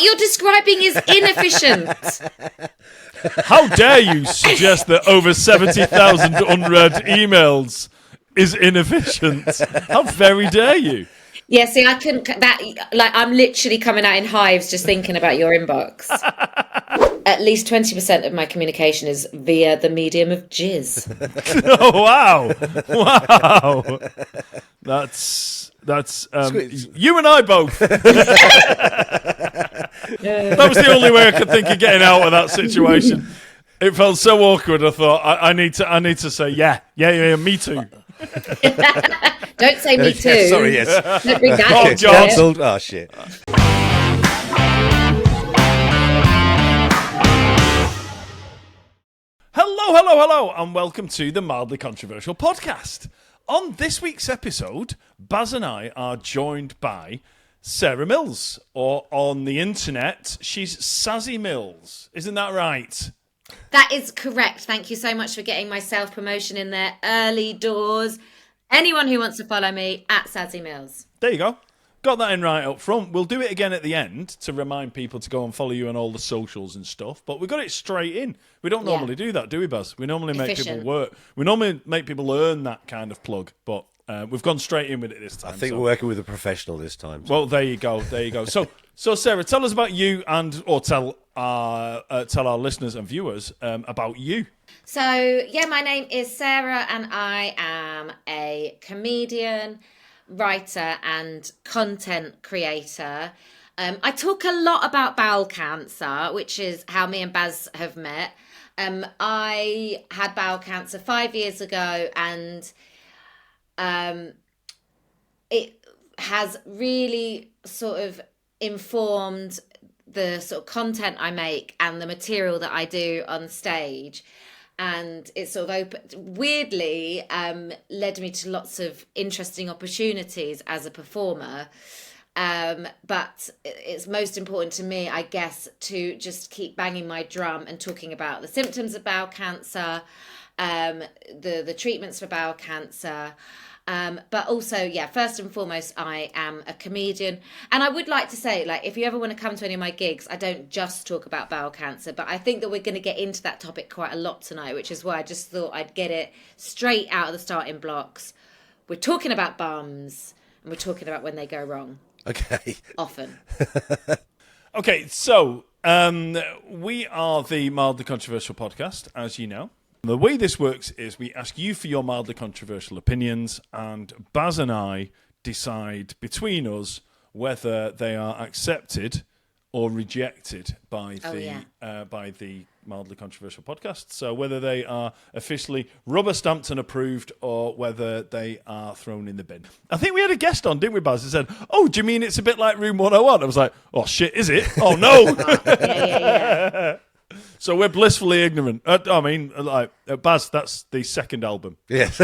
What you're describing is inefficient. How dare you suggest that over 70,000 unread emails is inefficient? How very dare you? Yeah, see, I couldn't. I'm literally coming out in hives just thinking about your inbox. At least 20% of my communication is via the medium of jizz. Oh wow! That's you and I both. That was the only way I could think of getting out of that situation. It felt so awkward. I thought I need to say yeah, me too. Don't say me too. Yeah, sorry, yes. Don't bring that Oh, into God. it. Cancelled. Oh, shit. Hello, and welcome to the Mildly Controversial Podcast. On this week's episode, Baz and I are joined by Sarah Mills, or on the internet, she's Sazzy Mills. Isn't that right? That is correct. Thank you so much for getting my self-promotion in there early doors. Anyone who wants to follow me, at Sazzy Mills. There you go. Got that in right up front. We'll do it again at the end to remind people to go and follow you on all the socials and stuff. But we got it straight in. We don't normally do that, do we, Baz? We normally make people work. We normally make people earn that kind of plug. But we've gone straight in with it this time. I think we're working with a professional this time. Well, there you go. So Sarah, tell us about you, or tell our listeners and viewers about you. So, yeah, my name is Sarah and I am a comedian, writer and content creator. I talk a lot about bowel cancer, which is how me and Baz have met. I had bowel cancer 5 years ago, and it has really sort of informed the sort of content I make and the material that I do on stage. And it sort of weirdly led me to lots of interesting opportunities as a performer. But it's most important to me, I guess, to just keep banging my drum and talking about the symptoms of bowel cancer, the treatments for bowel cancer. But also, yeah, first and foremost, I am a comedian. And I would like to say, like, if you ever want to come to any of my gigs, I don't just talk about bowel cancer, but I think that we're going to get into that topic quite a lot tonight, which is why I just thought I'd get it straight out of the starting blocks. We're talking about bums, and we're talking about when they go wrong. Okay. Often. Okay, so we are the Mildly Controversial Podcast, as you know. The way this works is we ask you for your mildly controversial opinions, and Baz and I decide between us whether they are accepted or rejected by the Mildly Controversial Podcast. So whether they are officially rubber stamped and approved, or whether they are thrown in the bin. I think we had a guest on, didn't we, Baz? Who said, "Oh, do you mean it's a bit like Room 101?" I was like, "Oh shit, is it? Oh no!" Yeah. So we're blissfully ignorant. Baz, that's the second album. Yes.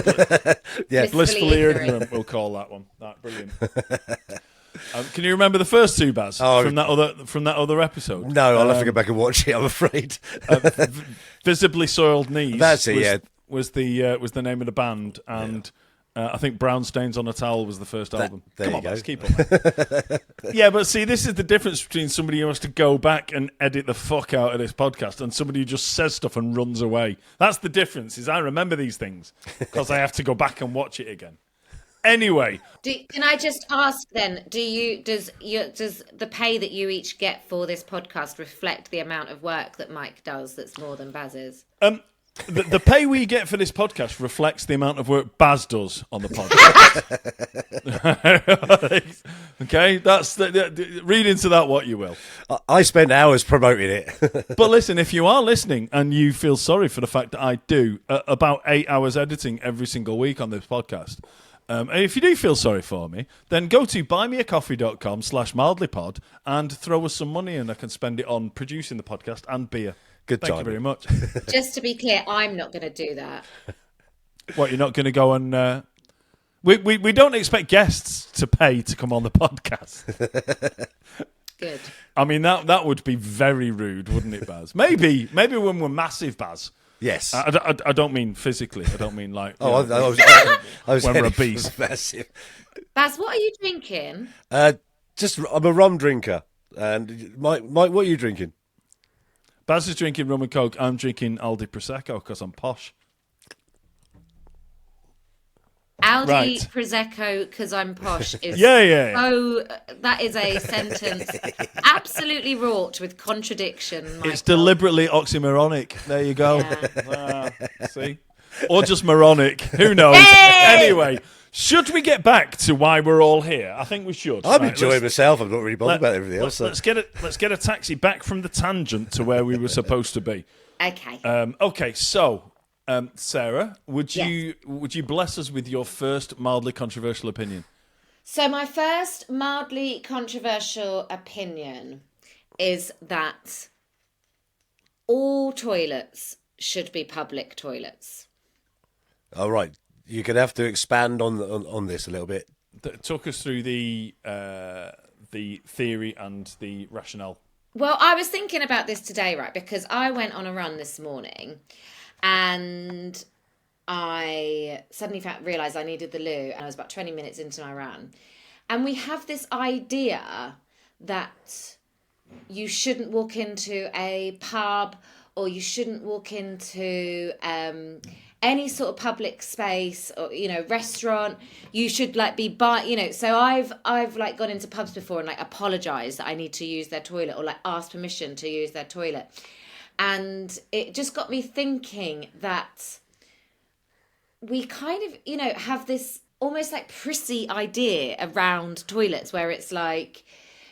Yeah. Blissfully ignorant, we'll call that one. Brilliant. Can you remember the first two, Baz, from that other episode? No, I'll have to go back and watch it, I'm afraid. Visibly Soiled Knees. That's it, was the name of the band, and I think Brown Stains on a Towel was the first album. Come on, go. Baz, keep on. Yeah, but see, this is the difference between somebody who has to go back and edit the fuck out of this podcast and somebody who just says stuff and runs away. That's the difference, is I remember these things because I have to go back and watch it again. Anyway. Can I just ask then, does the pay that you each get for this podcast reflect the amount of work that Mike does that's more than Baz's? The pay we get for this podcast reflects the amount of work Baz does on the podcast. Okay, that's read into that what you will. I spend hours promoting it. But listen, if you are listening and you feel sorry for the fact that I do about 8 hours editing every single week on this podcast, and if you do feel sorry for me, then go to buymeacoffee.com/mildlypod and throw us some money and I can spend it on producing the podcast and beer. Thank you very much. Just to be clear, I'm not going to do that. What, you're not going to go and... We don't expect guests to pay to come on the podcast. Good. I mean, that would be very rude, wouldn't it, Baz? Maybe when we're massive, Baz. Yes. I don't mean physically. I don't mean like... I was when we're obese. Massive. Baz, what are you drinking? I'm a rum drinker. And Mike, what are you drinking? Baz is drinking rum and coke. I'm drinking Aldi Prosecco because I'm posh. Aldi Right. Prosecco because I'm posh is Yeah. so that is a sentence absolutely wrought with contradiction. Michael. It's deliberately oxymoronic. There you go. Yeah. See? Or just moronic. Who knows? Hey! Anyway, should we get back to why we're all here? I think we should. I'm Right, enjoying myself. I'm not really bothered about everything else. Let's get a taxi back from the tangent to where we were supposed to be. Okay. Okay, so Sarah, would Yes. you bless us with your first mildly controversial opinion? So my first mildly controversial opinion is that all toilets should be public toilets. All right, you're going to have to expand on this a little bit. Talk us through the theory and the rationale. Well, I was thinking about this today, right? Because I went on a run this morning and I suddenly realised I needed the loo and I was about 20 minutes into my run. And we have this idea that you shouldn't walk into a pub or you shouldn't walk into any sort of public space or restaurant. You should be so I've gone into pubs before and apologized that I need to use their toilet or asked permission to use their toilet, and it just got me thinking that we kind of have this almost prissy idea around toilets where it's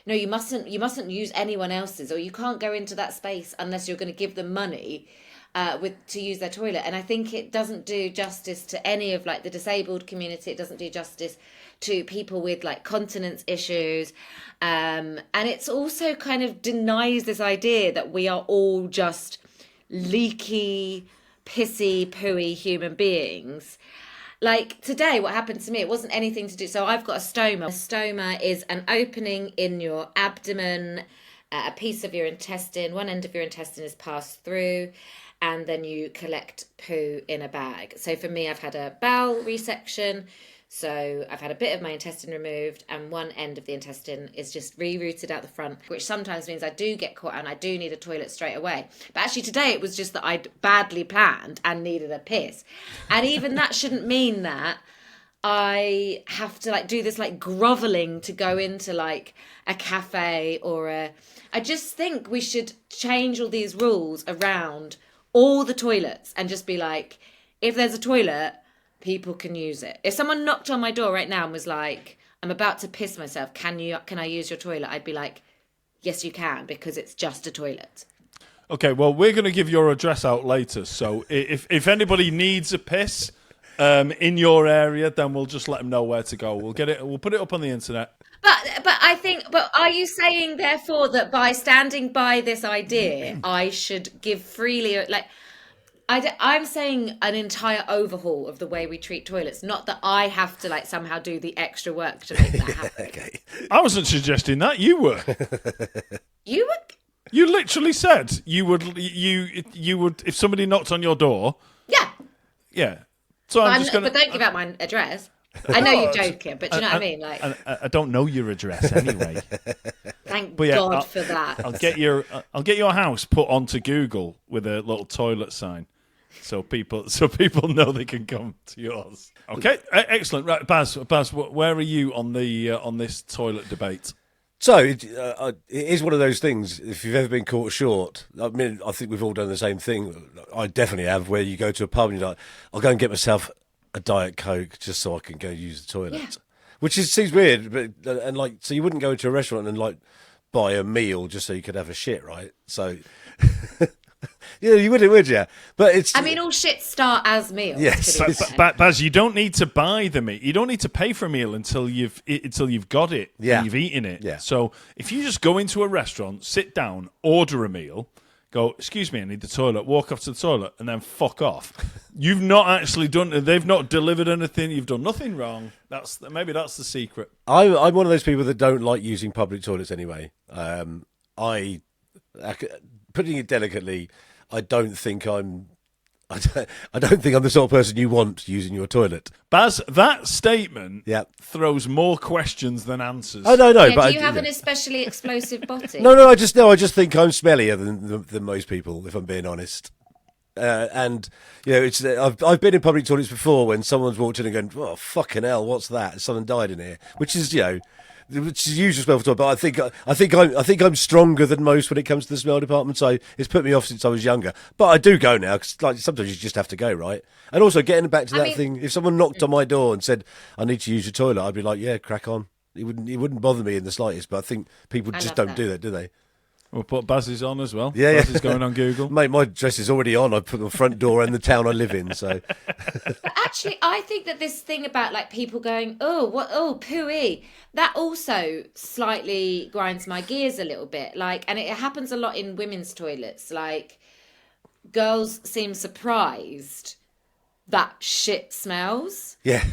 no, you mustn't use anyone else's, or you can't go into that space unless you're going to give them money to use their toilet. And I think it doesn't do justice to any of the disabled community. It doesn't do justice to people with continence issues, and it's also kind of denies this idea that we are all just leaky, pissy, pooey human beings. Today, what happened to me, it wasn't anything to do. So I've got a stoma. A stoma is an opening in your abdomen, a piece of your intestine. One end of your intestine is passed through, and then you collect poo in a bag. So for me, I've had a bowel resection. So I've had a bit of my intestine removed, and one end of the intestine is just rerouted out the front, which sometimes means I do get caught and I do need a toilet straight away. But actually today it was just that I'd badly planned and needed a piss. And even that shouldn't mean that I have to do this groveling to go into a cafe or I just think we should change all these rules around all the toilets and just be if there's a toilet, people can use it. If someone knocked on my door right now and was I'm about to piss myself, can I use your toilet? I'd be yes, you can, because it's just a toilet. Okay, well, we're going to give your address out later. So if anybody needs a piss in your area, then we'll just let them know where to go. We'll get it. We'll put it up on the internet. But are you saying therefore that by standing by this idea, I should give freely I'm saying an entire overhaul of the way we treat toilets, not that I have to somehow do the extra work to make that happen. Okay. I wasn't suggesting that. You were. You were. You literally said you would if somebody knocked on your door. Yeah. Yeah. So I'm just gonna. But don't give out my address. I know you're joking, but do you know what I mean? I don't know your address anyway. Thank But yeah, God for that. I'll get your house put onto Google with a little toilet sign, so people know they can come to yours. Okay, excellent. Right, Baz, where are you on this toilet debate? So it is one of those things. If you've ever been caught short, I mean, I think we've all done the same thing. I definitely have. Where you go to a pub and you're I'll go and get myself a Diet Coke just so I can go use the toilet. Yeah. Which seems weird, but so you wouldn't go into a restaurant and buy a meal just so you could have a shit, right? So yeah, you wouldn't, would you? But it's. I mean, all shit start as meals. Yes. But Baz, you don't need to buy the meat. You don't need to pay for a meal until you've got it. Yeah. And you've eaten it. Yeah. So if you just go into a restaurant, sit down, order a meal, go, excuse me, I need the toilet, walk off to the toilet, and then fuck off. You've not actually done. They've not delivered anything. You've done nothing wrong. Maybe that's the secret. I'm one of those people that don't like using public toilets anyway. Putting it delicately, I don't think I'm I don't think I'm the sort of person you want using your toilet. Baz, that statement Yeah. throws more questions than answers. Oh no, Yeah, but do you have an especially explosive body? no. I just think I'm smellier than most people, if I'm being honest. And it's I've been in public toilets before when someone's walked in and going, "Oh fucking hell, what's that? Someone died in here," which is which is usual smell for toilet. But I think I'm stronger than most when it comes to the smell department. So it's put me off since I was younger. But I do go now because like sometimes you just have to go, right? And also getting back to that thing, if someone knocked on my door and said I need to use your toilet, I'd be like, yeah, crack on. It wouldn't bother me in the slightest. But I think people just don't do that, do they? We'll put Baz's on as well. Yeah, Baz is going on Google. Mate, my dress is already on. I put the front door and the town I live in. So, But actually, I think that this thing about like people going, pooey, that also slightly grinds my gears a little bit. Like, and it happens a lot in women's toilets. Like, girls seem surprised that shit smells. yeah.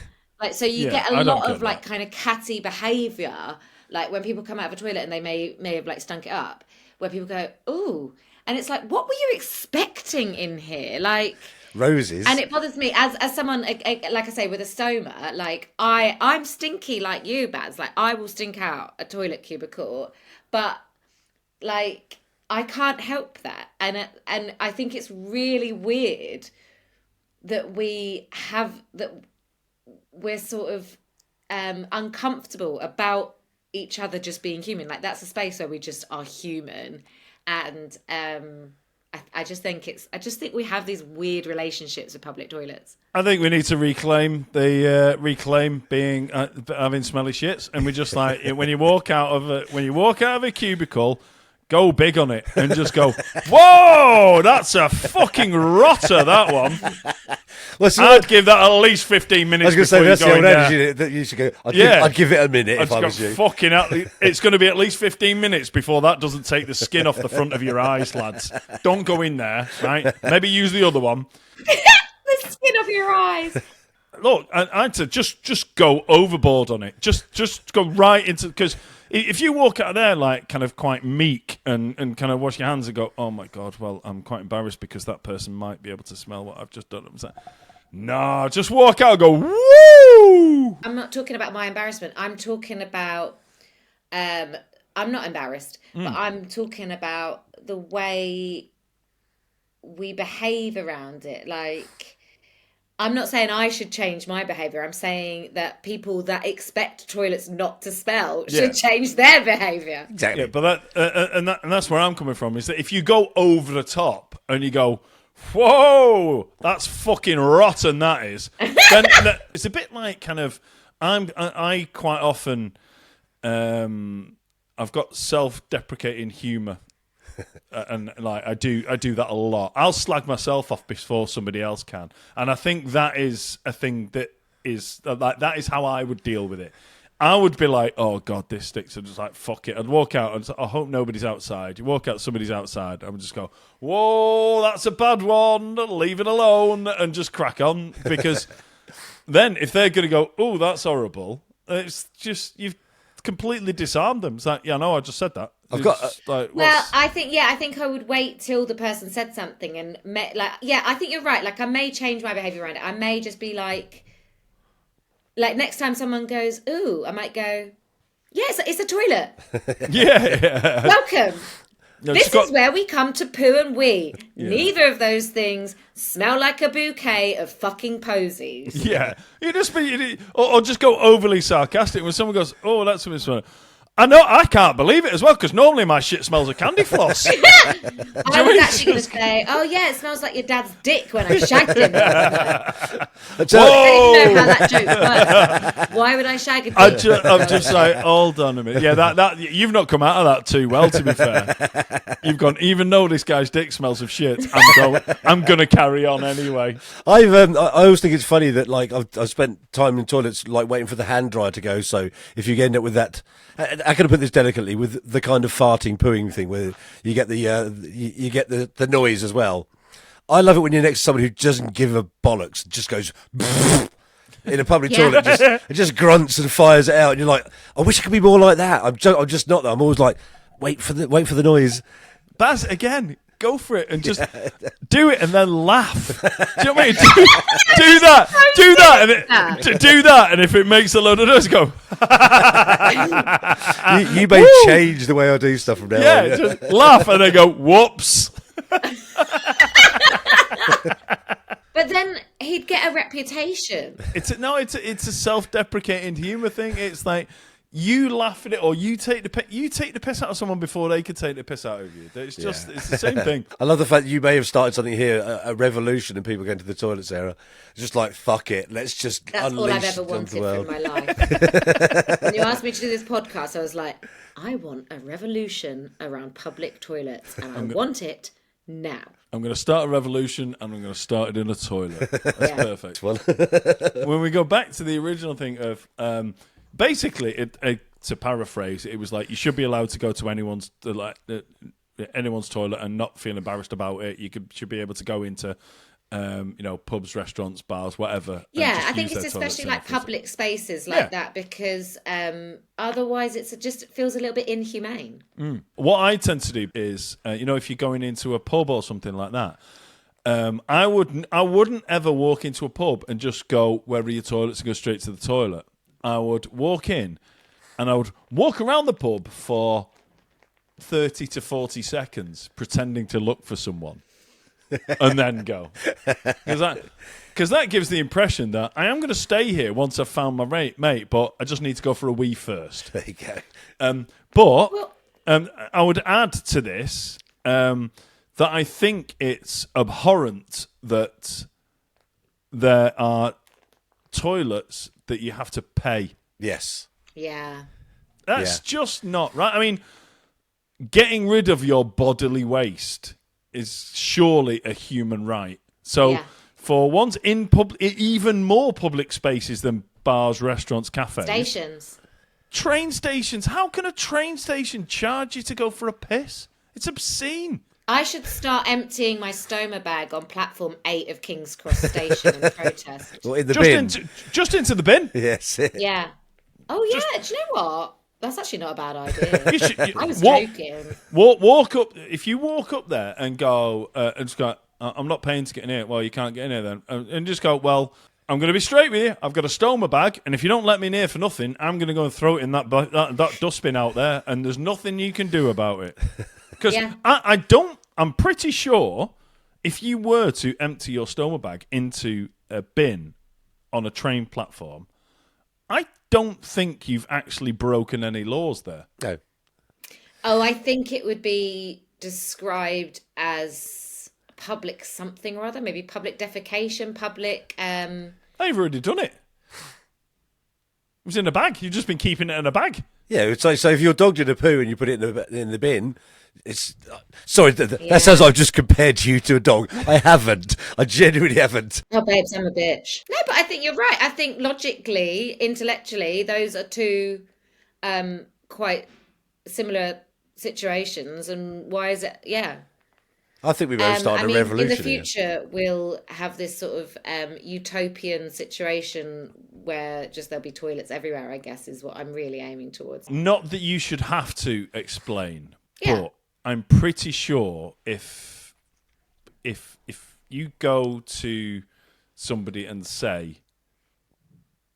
Like, so you Yeah, get I a don't lot get of like that. kind of catty behaviour, like when people come out of a toilet and they may have like stunk it up, where people go, ooh, and it's like, what were you expecting in here? Like, Roses. and it bothers me as someone like I say with a stoma, like I'm stinky like you, Baz. Like I will stink out a toilet cubicle, but like I can't help that, and I think it's really weird that we're sort of uncomfortable about each other just being human. Like that's a space where we just are human, and I just think we have these weird relationships with public toilets. I think we need to reclaim being having smelly shits, and we just like when you walk out of a cubicle, go big on it and just go, whoa, that's a fucking rotter, that one. I'd give that at least 15 minutes. I was going to say, that's the old there. energy that you should go, Yeah. I'd give it a minute if I I'd was go, you. fucking hell, it's going to be at least 15 minutes before that doesn't take the skin off the front of your eyes, lads. Don't go in there, right? Maybe use the other one. The skin of your eyes. Look, I'd say just go overboard on it. Just go right into, because if you walk out of there like kind of quite meek and kind of wash your hands and go, oh my God, well, I'm quite embarrassed because that person might be able to smell what I've just done. I'm like, no, just walk out and go, woo! I'm not talking about my embarrassment. I'm talking about I'm not embarrassed, but I'm talking about the way we behave around it. Like, I'm not saying I should change my behaviour. I'm saying that people that expect toilets not to smell should change their behaviour. Exactly. Yeah, but that's where I'm coming from, is that if you go over the top and you go, whoa, that's fucking rotten, that is, then it's a bit like kind of, I quite often, I've got self-deprecating humour. And like I do that a lot. I'll slag myself off before somebody else can, and I think that is a thing that is like that is how I would deal with it. I would be like, oh God, this sticks, and just like fuck it. I'd walk out and say, I hope nobody's outside. You walk out, somebody's outside. I would just go, whoa, that's a bad one. Leave it alone, and just crack on, because then if they're gonna go, oh, that's horrible, it's just you've completely disarmed them. It's like, yeah, no, I just said that. Well, I think I would wait till the person said something and I think you're right. Like I may change my behaviour around it. I may just be like next time someone goes, ooh, I might go, yeah, it's a toilet. yeah. Welcome. No, This is where we come to poo and wee. Yeah. Neither of those things smell like a bouquet of fucking posies. Yeah. You just be, or just go overly sarcastic when someone goes, oh, that's something smell. I know, I can't believe it as well, because normally my shit smells of candy floss. I was actually going to say, oh yeah, it smells like your dad's dick when I shagged him. I don't even know how that joke works. Why would I shag a dick? I'm just like, hold on a minute. Yeah, that you've not come out of that too well, to be fair. You've gone, even though this guy's dick smells of shit, I'm going to carry on anyway. I always think it's funny that like I've spent time in toilets like waiting for the hand dryer to go. So if you end up with that, I can put this delicately, with the kind of farting pooing thing where you get the noise as well. I love it when you're next to somebody who doesn't give a bollocks, just goes in a public toilet, it just grunts and fires it out, and you're like, I wish I could be more like that. I'm just not that. I'm always like, wait for the noise. Baz, again, go for it and just do it and then laugh. Do you know what I mean? Do that, and if it makes a load of noise, go. You may change the way I do stuff from now on. Yeah, just laugh and then go, whoops. But then he'd get a reputation. It's a self-deprecating humour thing. It's like you laugh at it, or you take the piss out of someone before they could take the piss out of you. It's just it's the same thing. I love the fact that you may have started something here, a revolution in people going to the toilet, Sarah. Just like, fuck it, let's just That's all I've unleash ever it onto the wanted world. from my life. When you asked me to do this podcast, I was like, I want a revolution around public toilets, and I want it now. I'm going to start a revolution, and I'm going to start it in a toilet. That's perfect. Well, When we go back to the original thing of, basically, to paraphrase, it was like you should be allowed to go to anyone's toilet and not feel embarrassed about it. Should be able to go into, pubs, restaurants, bars, whatever. Yeah, I think it's especially like public spaces like that, because otherwise it feels a little bit inhumane. What I tend to do is, if you're going into a pub or something like that, I wouldn't ever walk into a pub and just go where are your toilets and go straight to the toilet. I would walk in and I would walk around the pub for 30 to 40 seconds pretending to look for someone and then go. Because that gives the impression that I am going to stay here once I've found my mate, but I just need to go for a wee first. there you go. I would add to this that I think it's abhorrent that there are toilets that you have to pay. Yes. Yeah. That's just not right. I mean, getting rid of your bodily waste is surely a human right. So for once in even more public spaces than bars, restaurants, cafes. Stations. Train stations. How can a train station charge you to go for a piss? It's obscene. I should start emptying my stoma bag on platform 8 of King's Cross Station and protest. Well, in the bin. Just into the bin. Yes. Yeah. Oh, yeah. Do you know what? That's actually not a bad idea. I was joking. Walk up. If you walk up there and go, and just go, I'm not paying to get in here. Well, you can't get in here then. And just go, well, I'm going to be straight with you. I've got a stoma bag, and if you don't let me in here for nothing, I'm going to go and throw it in that dustbin out there, and there's nothing you can do about it. Because I'm pretty sure if you were to empty your stoma bag into a bin on a train platform, I don't think you've actually broken any laws there. No. Oh, I think it would be described as public something or other, maybe public defecation, public... They've already done it. It was in a bag. You've just been keeping it in a bag. Yeah, it's like, so if your dog did a poo and you put it in the bin, it's... sorry, that sounds like I've just compared you to a dog. I haven't. I genuinely haven't. Oh, babes, I'm a bitch. No, but I think you're right. I think logically, intellectually, those are two quite similar situations. And why is it... Yeah. I think we may have started a revolution. In the future, we'll have this sort of utopian situation where just there'll be toilets everywhere, I guess, is what I'm really aiming towards. Not that you should have to explain, Yeah. but I'm pretty sure if you go to somebody and say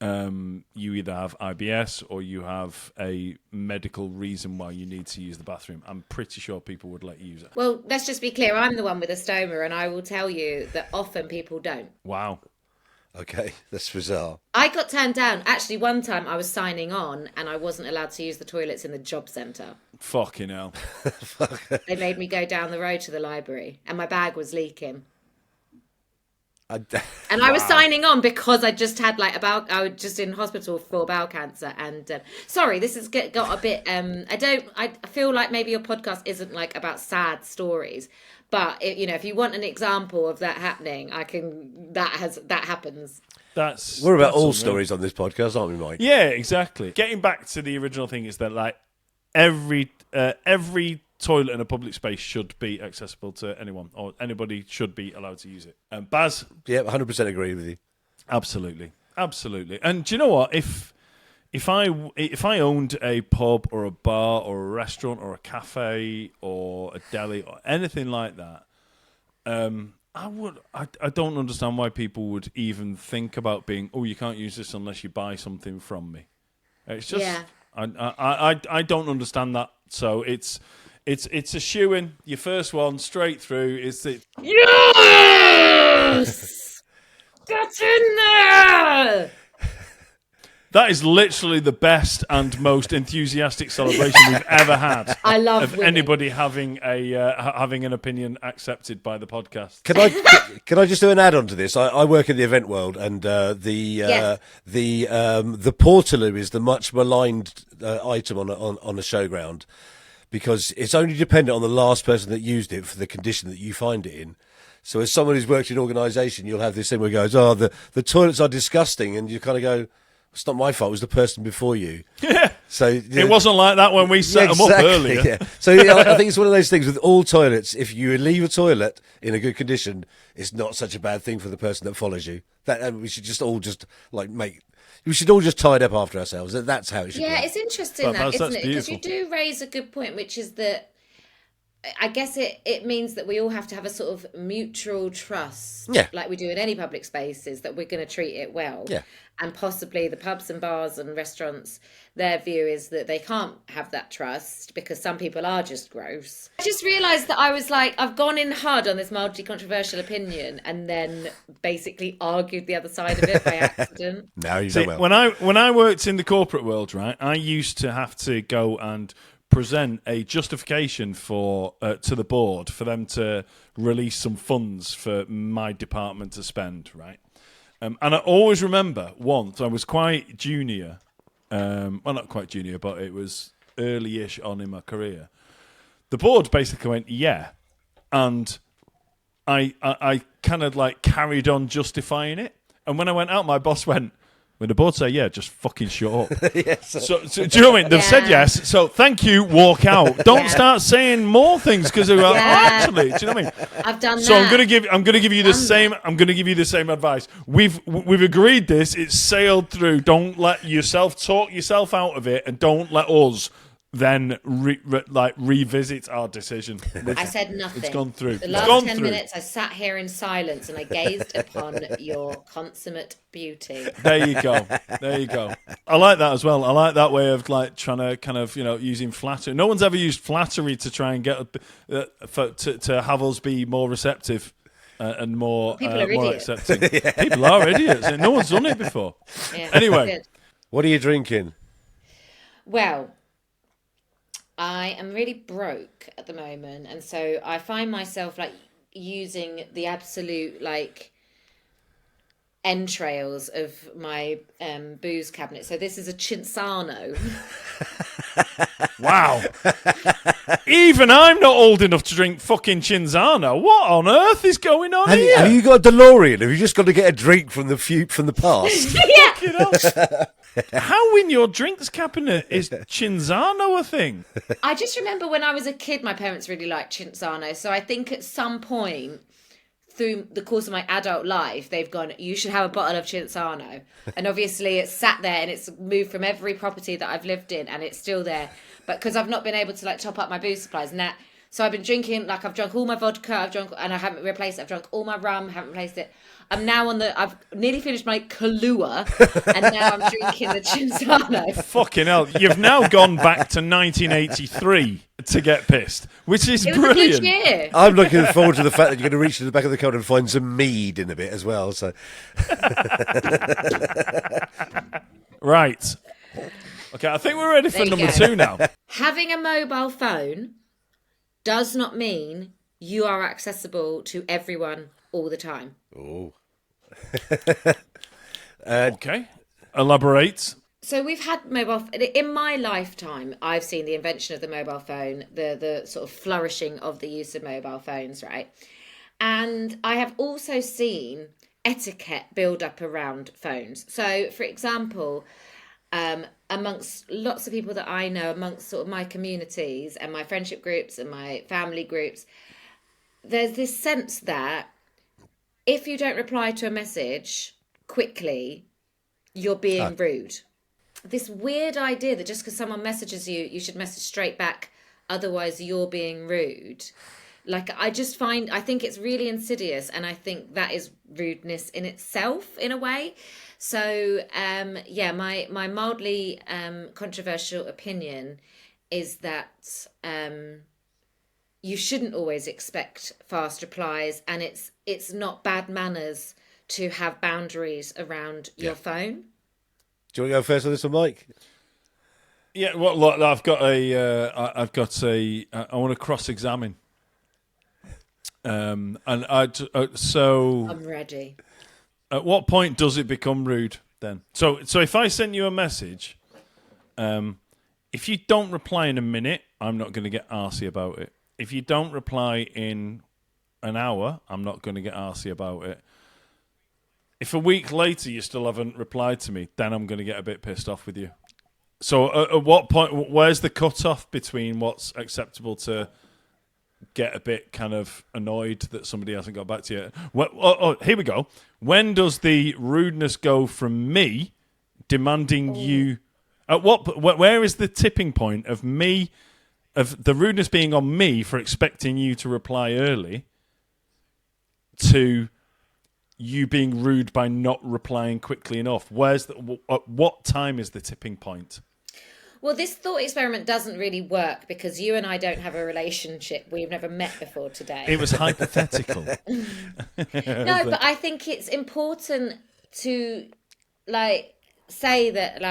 you either have IBS or you have a medical reason why you need to use the bathroom, I'm pretty sure people would let you use it. Well, let's just be clear. I'm the one with a stoma, and I will tell you that often people don't. Wow. Okay, that's bizarre. I got turned down. Actually, one time I was signing on and I wasn't allowed to use the toilets in the job centre. Fucking hell. They made me go down the road to the library and my bag was leaking. And I was signing on because I just had I was just in hospital for bowel cancer. And sorry, this has got a bit. I feel like maybe your podcast isn't about sad stories, but if you want an example of that happening, I can. That happens. We're about all stories on this podcast, aren't we, Mike? Yeah, exactly. Getting back to the original thing is that every toilet in a public space should be accessible to anyone, or anybody should be allowed to use it. Baz? Yeah, 100% agree with you. Absolutely. And do you know what? if I owned a pub or a bar or a restaurant or a cafe or a deli or anything like that, I don't understand why people would even think about being, oh, you can't use this unless you buy something from me. It's just, Yeah. I don't understand that. So it's a shoe-in. Your first one straight through. Yes! Get in there! That is literally the best and most enthusiastic celebration we've ever had. I love of winning. anybody having having an opinion accepted by the podcast. Can I just do an add-on to this? I work in the event world, and Yes. the portaloo is the much maligned item on a showground, because it's only dependent on the last person that used it for the condition that you find it in. So as someone who's worked in organisation, you'll have this thing where it goes, oh, the toilets are disgusting, and you kind of go, it's not my fault, it was the person before you. Yeah. So It wasn't like that when we set them up earlier. Yeah. So I think it's one of those things with all toilets. If you leave a toilet in a good condition, it's not such a bad thing for the person that follows you. We should just all we should all just tidy up after ourselves. That's how it should be. Yeah, it's interesting Well, isn't that's it? Because you beautiful. do raise a good point, which is that I guess it means that we all have to have a sort of mutual trust, Yeah. like we do in any public spaces, that we're going to treat it well. Yeah. And possibly the pubs and bars and restaurants, their view is that they can't have that trust because some people are just gross. I just realised that I was like, I've gone in hard on this mildly controversial opinion and then basically argued the other side of it by accident. Now you See, know well. when I worked in the corporate world, right, I used to have to go and present a justification for to the board for them to release some funds for my department to spend, right? And I always remember once I was quite junior, well, not quite junior, but it was early-ish on in my career. The board basically went, yeah, and I kind of like carried on justifying it. And when I went out, my boss went, when the board say yeah, just fucking shut up. Yes. So do you know what I mean? They've said yes, so thank you, walk out. Don't start saying more things because they're like, actually, do you know what I mean? I've done So that. I'm gonna give you the same. I'm gonna give you the same advice. We've agreed this. It's sailed through. Don't let yourself talk yourself out of it, and don't let us then revisit our decision. I said nothing. It's gone through. The It's last gone 10 through. minutes, I sat here in silence and I gazed upon your consummate beauty. There you go. There you go. I like that as well. I like that way of like trying to kind of, using flattery. No one's ever used flattery to try and get to have us be more receptive and more People are more idiots. accepting. People are idiots. And no one's done it before. Yeah, Anyway. good. What are you drinking? Well, I am really broke at the moment, and so I find myself like using the absolute like entrails of my booze cabinet. So this is a Cinzano. Wow. Even I'm not old enough to drink fucking Cinzano. What on earth is going on here? Have you got a DeLorean? Have you just got to get a drink from the past? Yeah. Fucking hell. How in your drinks cabinet is Cinzano a thing? I just remember when I was a kid, my parents really liked Cinzano. So I think at some point through the course of my adult life, they've gone, you should have a bottle of Cinzano. And obviously it's sat there and it's moved from every property that I've lived in and it's still there. But because I've not been able to like top up my booze supplies and that, so I've been drinking, like I've drunk all my vodka, and I haven't replaced it. I've drunk all my rum, haven't replaced it. I'm now I've nearly finished my Kahlua, and now I'm drinking the Cinzano. Fucking hell. You've now gone back to 1983 to get pissed, which is It was a brilliant. good year. I'm looking forward to the fact that you're going to reach to the back of the cupboard and find some mead in a bit as well. So Right. Okay, I think we're ready for There you number go. 2 now. Having a mobile phone does not mean you are accessible to everyone all the time. oh, Okay. Elaborate. So we've had in my lifetime, I've seen the invention of the mobile phone, the sort of flourishing of the use of mobile phones, right? And I have also seen etiquette build up around phones. So, for example, amongst lots of people that I know, amongst sort of my communities and my friendship groups and my family groups, there's this sense that if you don't reply to a message quickly, you're being rude. this weird idea that just because someone messages you, you should message straight back, otherwise you're being rude. Like, I think it's really insidious, and I think that is rudeness in itself, in a way. So, yeah, my mildly controversial opinion is that you shouldn't always expect fast replies, and it's not bad manners to have boundaries around your phone. Do you want to go first on this one, Mike? Yeah, well, look, I want to cross-examine. So I'm ready. at what point does it become rude then? So if I send you a message, if you don't reply in a minute, I'm not going to get arsy about it. If you don't reply in an hour, I'm not going to get arsy about it. If a week later you still haven't replied to me, then I'm going to get a bit pissed off with you. So at what point, where's the cutoff between what's acceptable to get a bit kind of annoyed that somebody hasn't got back to you? Well, here we go. When does the rudeness go from me demanding you? Where is the tipping point of me, of the rudeness being on me for expecting you to reply early, to you being rude by not replying quickly enough? At what time is the tipping point? Well, this thought experiment doesn't really work because you and I don't have a relationship. We've never met before today. It was hypothetical. No, but I think it's important to say that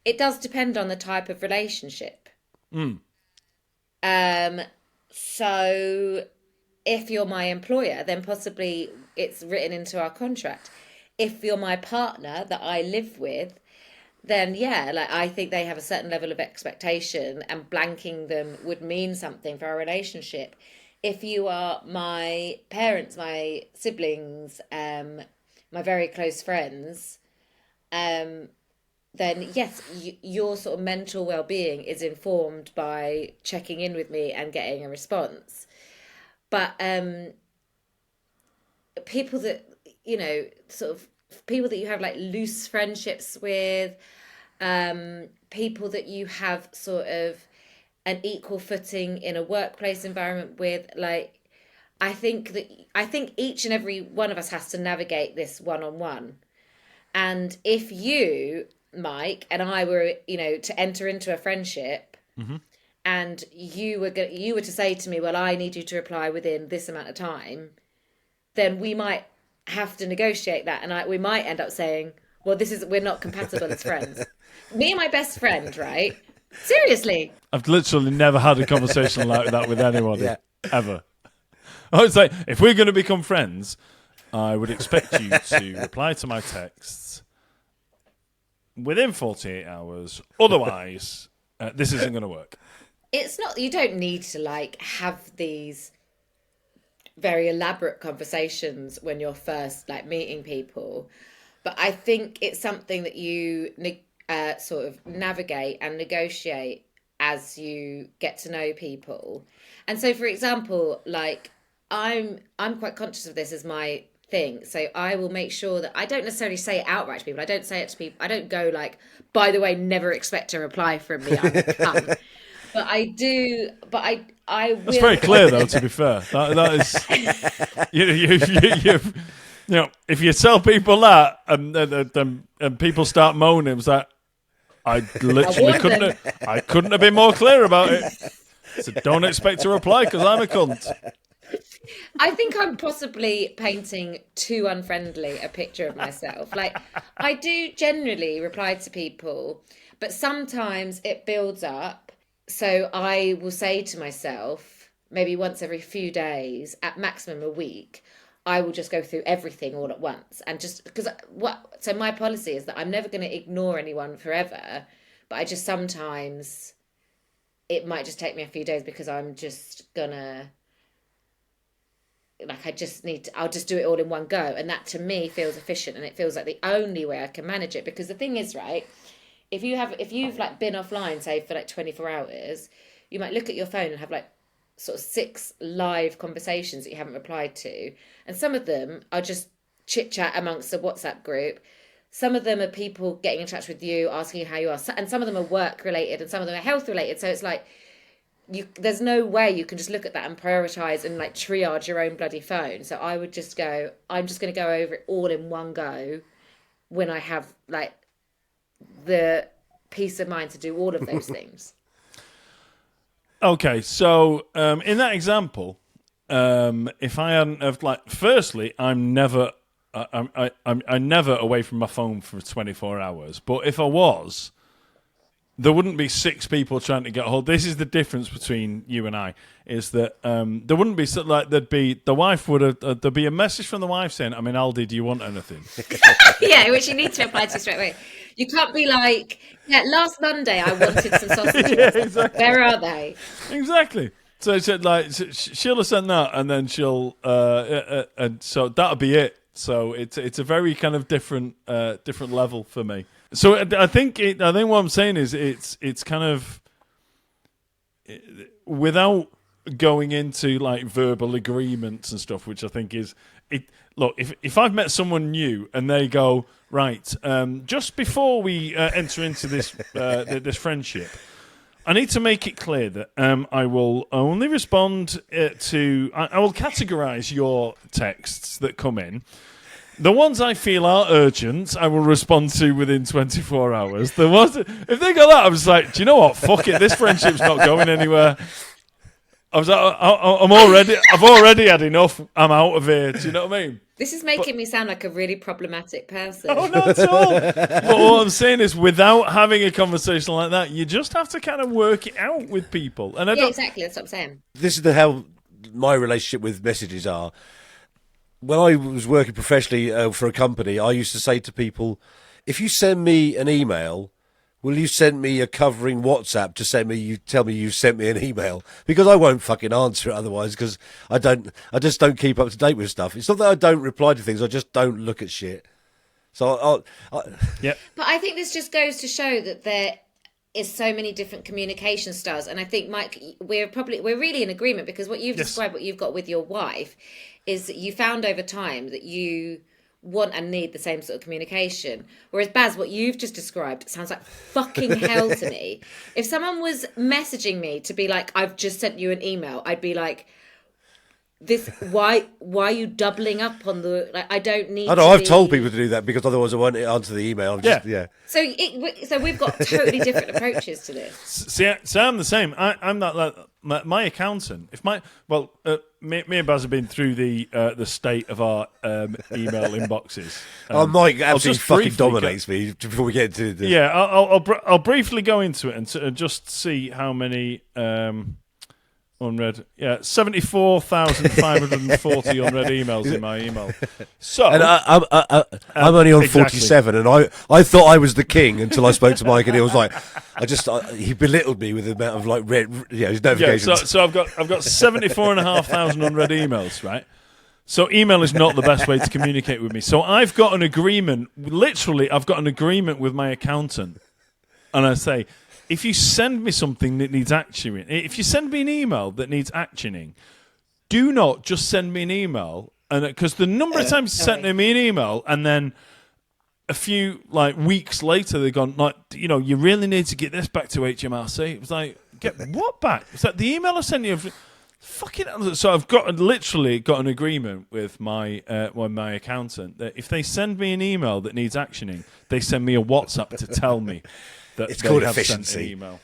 it does depend on the type of relationship. So if you're my employer, then possibly it's written into our contract. If you're my partner that I live with, then yeah, I think they have a certain level of expectation, and blanking them would mean something for our relationship. If you are my parents, my siblings, my very close friends, then yes, your sort of mental well-being is informed by checking in with me and getting a response. But people that, sort of people that you have loose friendships with, people that you have sort of an equal footing in a workplace environment with, I think each and every one of us has to navigate this one-on-one. And if you, Mike, and I were, to enter into a friendship, and you were to say to me, well, I need you to reply within this amount of time, then we might have to negotiate that, and we might end up saying, well, we're not compatible as friends. Me and my best friend, right? Seriously. I've literally never had a conversation like that with anybody, ever. I would say, if we're going to become friends, I would expect you to reply to my texts within 48 hours. Otherwise, this isn't going to work. It's not, you don't need to have these very elaborate conversations when you're first meeting people, but I think it's something that you sort of navigate and negotiate as you get to know people. And so, for example, I'm quite conscious of this as my thing, so I will make sure that I don't necessarily say it outright to people. I don't say it to people. I don't go by the way, never expect a reply from me. I'm a cunt. But I do. But I will. That's very clear, though. To be fair, that is, if you tell people that and people start moaning, it's like, I literally couldn't have been more clear about it. So don't expect a reply because I'm a cunt. I think I'm possibly painting too unfriendly a picture of myself. I do generally reply to people, but sometimes it builds up. So I will say to myself, maybe once every few days, at maximum a week, I will just go through everything all at once. And just because so my policy is that I'm never going to ignore anyone forever, but I just sometimes, it might just take me a few days because I'm just gonna, I'll just do it all in one go. And that to me feels efficient, and it feels like the only way I can manage it. Because the thing is, right, if you've been offline, say for 24 hours, you might look at your phone and have sort of 6 live conversations that you haven't replied to. And some of them are just chit chat amongst the WhatsApp group. some of them are people getting in touch with you, asking you how you are, and some of them are work related, and some of them are health related. So it's like there's no way you can just look at that and prioritize and like triage your own bloody phone. So I would just go, I'm just going to go over it all in one go when I have like the peace of mind to do all of those things. Okay, so in that example, if I hadn't have like, firstly, I'm never away from my phone for 24 hours. But if I was, there wouldn't be 6 people trying to get a hold. This is the difference between you and I, is that there wouldn't be like there'd be the wife would have there'd be a message from the wife saying, "I'm in Aldi. Do you want anything?" Yeah, which you need to reply to straight away. You can't be like, yeah, last Monday I wanted some sausages. Yeah, exactly. Where are they? Exactly. So it said like she'll have sent that, and then she'll and so that'll be it. So it's a very kind of different level for me. So I think what I'm saying is it's kind of without going into like verbal agreements and stuff, which I think is it. Look, if I've met someone new and they go right, just before we enter into this this friendship, I need to make it clear that I will only respond to. I will categorise your texts that come in. The ones I feel are urgent, I will respond to within 24 hours. The ones, if they go that, I was like, do you know what? Fuck it, this friendship's not going anywhere. I was like, I've already had enough. I'm out of here. Do you know what I mean? This is making me sound like a really problematic person. Oh, not at all. But what I'm saying is, without having a conversation like that, you just have to kind of work it out with people. And yeah, exactly. That's what I'm saying. This is how my relationship with messages are. When I was working professionally for a company, I used to say to people, if you send me an email, will you send me a covering WhatsApp to you tell me you sent me an email? Because I won't fucking answer it otherwise, because I just don't keep up to date with stuff. It's not that I don't reply to things, I just don't look at shit. So yeah. But I think this just goes to show that there is so many different communication styles, and I think, Mike, we're really in agreement, because what you've described, what you've got with your wife, is that you found over time that you want and need the same sort of communication. Whereas Baz, what you've just described sounds like fucking hell to me. If someone was messaging me to be like, I've just sent you an email, I'd be like, why are you doubling up on the, like, I don't need I know, I've told people to do that, because otherwise I won't answer the email. Yeah. So we've got totally different approaches to this. See, I'm the same. I'm not like my accountant. If me and Baz have been through the state of our email inboxes. Mike absolutely fucking dominates me before we get into this. Yeah, I'll briefly go into it and just see how many unread. Yeah, 74,540 unread emails in my email. So, and I'm only on 47, and I thought I was the king until I spoke to Mike, and he was like, he belittled me with the amount of like his notifications. Yeah, so I've got 74,500 unread emails, right? So email is not the best way to communicate with me. So I've got an agreement. Literally, I've got an agreement with my accountant, and I say, if you send me something that needs actioning, if you send me an email that needs actioning, do not just send me an email, and because the number of times you sent me an email, and then a few like weeks later they've gone like, you really need to get this back to HMRC. It was like, get what back? Is that the email I sent you? Fucking. So I've literally got an agreement with my accountant that if they send me an email that needs actioning, they send me a WhatsApp to tell me. It's called efficiency. Email.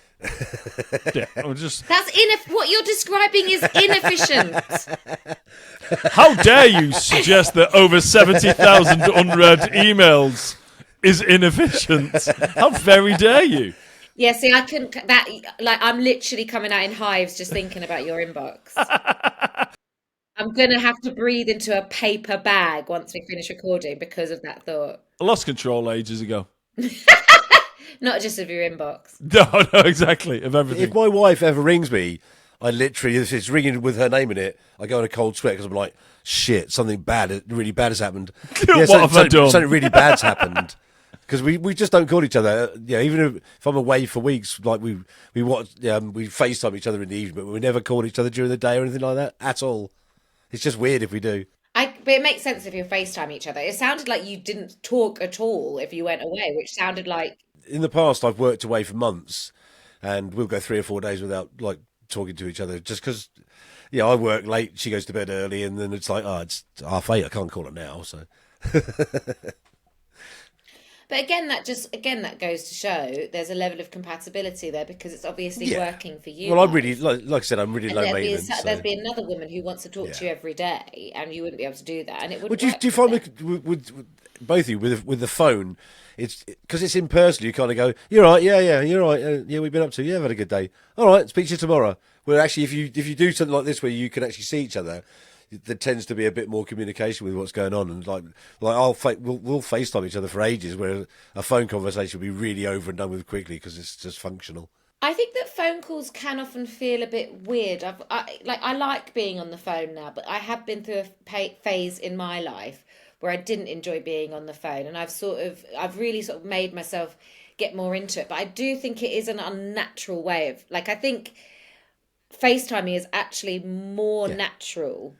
Yeah, that's what you're describing is inefficient. How dare you suggest that over 70,000 unread emails is inefficient? How very dare you? Yeah, see, I couldn't. I'm literally coming out in hives just thinking about your inbox. I'm gonna have to breathe into a paper bag once we finish recording because of that thought. I lost control ages ago. Not just of your inbox. No, exactly, of everything. If my wife ever rings me, I literally, if it's ringing with her name in it, I go in a cold sweat because I'm like, shit, something really bad has happened. What have I done? Something really bad's happened. Because we just don't call each other. Yeah, even if I'm away for weeks, like we FaceTime each other in the evening, but we never call each other during the day or anything like that at all. It's just weird if we do. But But it makes sense if you're FaceTime each other. It sounded like you didn't talk at all if you went away, which sounded like In the past, I've worked away for months, and we'll go 3 or 4 days without like talking to each other, just because. Yeah, I work late. She goes to bed early, and then it's like, oh, it's 8:30. I can't call her now. So But that goes to show there's a level of compatibility there because it's obviously yeah. working for you Well, I'm really guys. like I said, I'm really And low maintenance. there'd So be another woman who wants to talk to yeah. you every day, and you wouldn't be able to do that, and it Well, wouldn't do work you for find them. with both of you with the phone, it's because it's impersonal. You kind of go, "You're right, yeah, you're right, yeah, we've been up to, yeah, I've had a good day. All right, speak to you tomorrow." Where actually, if you do something like this where you can actually see each other, there tends to be a bit more communication with what's going on, and we'll FaceTime each other for ages, where a phone conversation will be really over and done with quickly because it's just functional. I think that phone calls can often feel a bit weird. I like being on the phone now, but I have been through a phase in my life where I didn't enjoy being on the phone, and I've really sort of made myself get more into it. But I do think it is an unnatural way of like I think FaceTiming is actually more Yeah. natural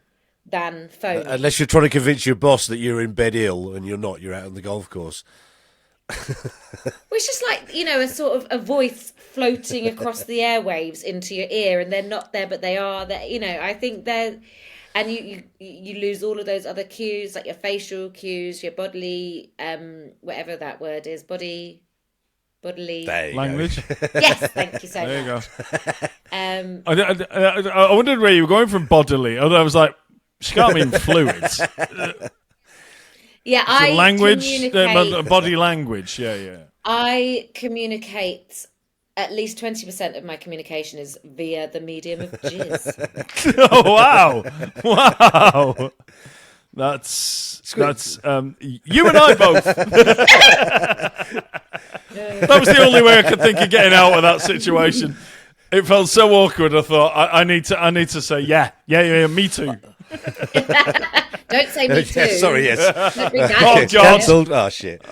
than phoning. Unless you're trying to convince your boss that you're in bed ill and you're not, you're out on the golf course. Which is like, a sort of a voice floating across the airwaves into your ear, and they're not there, but they are there. I think they're, and you lose all of those other cues, like your facial cues, your bodily, whatever that word is, bodily. There you Language. go. Yes, thank you so There you go. much. Um, I wondered where you were going from bodily. Although I was like, she can't mean fluids. yeah, The I language, communicate. body language. Yeah. I communicate. At least 20% of my communication is via the medium of jizz. Oh wow. That's you and I both. That was the only way I could think of getting out of that situation. It felt so awkward. I thought I need to say yeah, me too. Don't say me too. Yeah, sorry, yes. Don't bring that Oh, into God. it. Cancelled. Oh shit.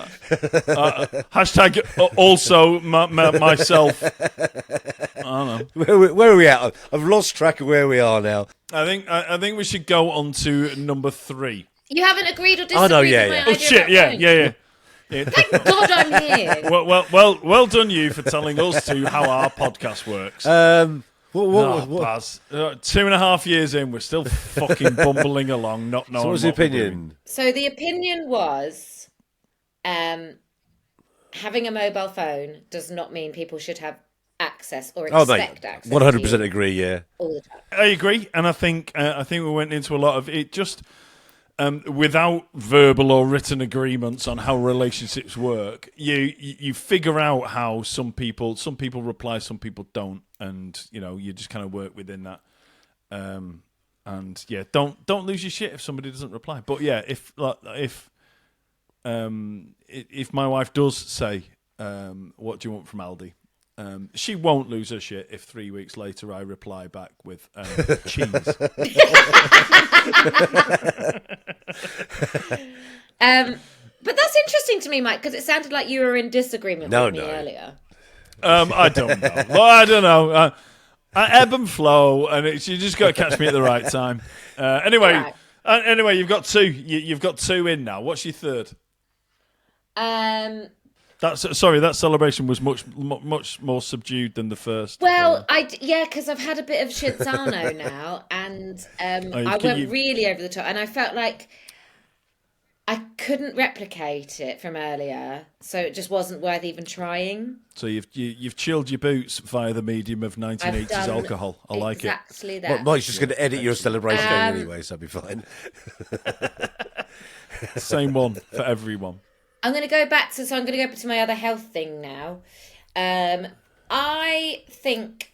Hashtag also myself. I don't know. Where are we at? I've lost track of where we are now. I think we should go on to number 3. You haven't agreed or disagreed Oh, no, with yeah, my yeah. idea Oh shit! about Yeah, phones. yeah. Thank God I'm here. Well done you for telling us how our podcast works. What, Baz, 2.5 years in, we're still fucking bumbling along, not knowing. so what's the what we're doing. opinion? So the opinion was, having a mobile phone does not mean people should have access or Oh, expect mate, access 100% to you agree. Yeah. all the time. I agree, and I think we went into a lot of it just without verbal or written agreements on how relationships work. You figure out how some people reply, some people don't, and you just kind of work within that. And yeah, don't lose your shit if somebody doesn't reply. But yeah, if my wife does say, "What do you want from Aldi?" She won't lose her shit if 3 weeks later I reply back with cheese. But that's interesting to me, Mike, because it sounded like you were in disagreement with me earlier. I don't know. Well, I don't know. I ebb and flow, and you just got to catch me at the right time. Anyway, Right. you've got 2. You've got 2 in now. What's your third? That celebration was much more subdued than the first. Well, because I've had a bit of Shinzano now, and I went really over the top, and I felt like I couldn't replicate it from earlier, so it just wasn't worth even trying. So you've chilled your boots via the medium of 1980s I've done alcohol. I like it. exactly that. Mike's just going to edit your celebration anyway, so I'll be fine. Same one for everyone. I'm going to go back to my other health thing now. I think